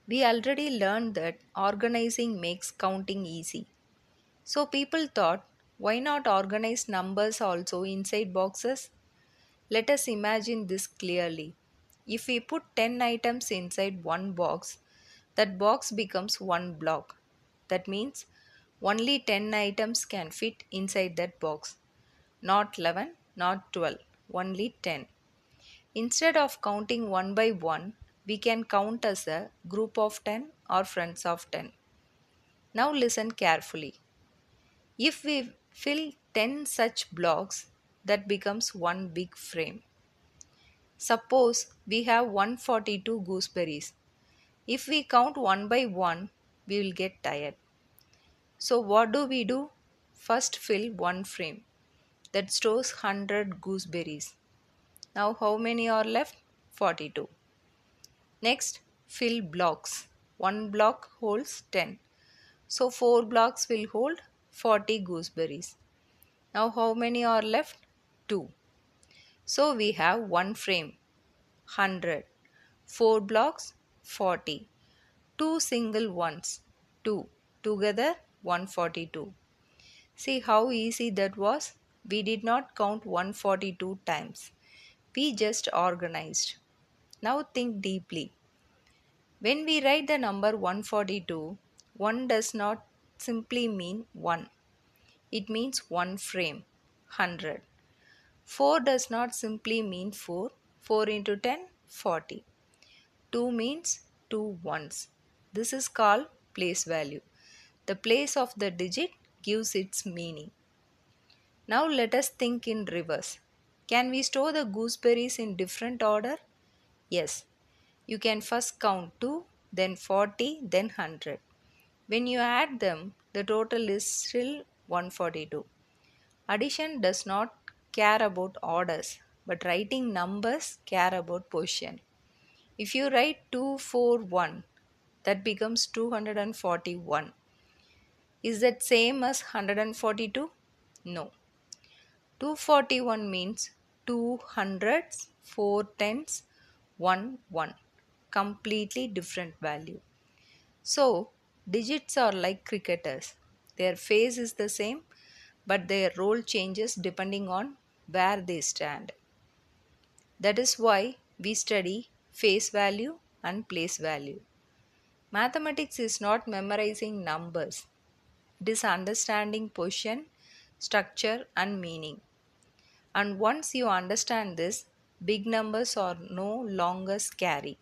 We already learned that organizing makes counting easy. So people thought, why not organize numbers also inside boxes? Let us imagine this clearly. If we put 10 items inside one box, that box becomes one block. That means only 10 items can fit inside that box. Not 11, not 12, only 10. Instead of counting one by one, we can count as a group of 10 or friends of 10. Now listen carefully. If we fill 10 such blocks, that becomes one big frame. Suppose we have 142 gooseberries. If we count one by one, we will get tired. So, what do? First, fill one frame that stores 100 gooseberries. Now, how many are left? 42. Next, fill blocks. One block holds 10. So, 4 blocks will hold 40 gooseberries. Now, how many are left? 2. So, we have one frame 100. 4 blocks 40. 2 single ones 2. Together 142. See how easy that was? We did not count 142 times. We just organized. Now think deeply. When we write the number 142, 1 does not simply mean 1. It means one frame, 100. 4 does not simply mean 4. 4 into 10, 40. 2 means two ones. This is called place value. The place of the digit gives its meaning. Now let us think in reverse. Can we store the gooseberries in different order? Yes. You can first count 2, then 40, then 100. When you add them, the total is still 142. Addition does not care about orders, but writing numbers care about position. If you write 241, that becomes 241. Is that same as 142? No. 241 means two hundreds, four tens, 1 1. Completely different value. So, digits are like cricketers. Their face is the same, but their role changes depending on where they stand. That is why we study face value and place value. Mathematics is not memorizing numbers, it is understanding position, structure, and meaning. And once you understand this, big numbers are no longer scary.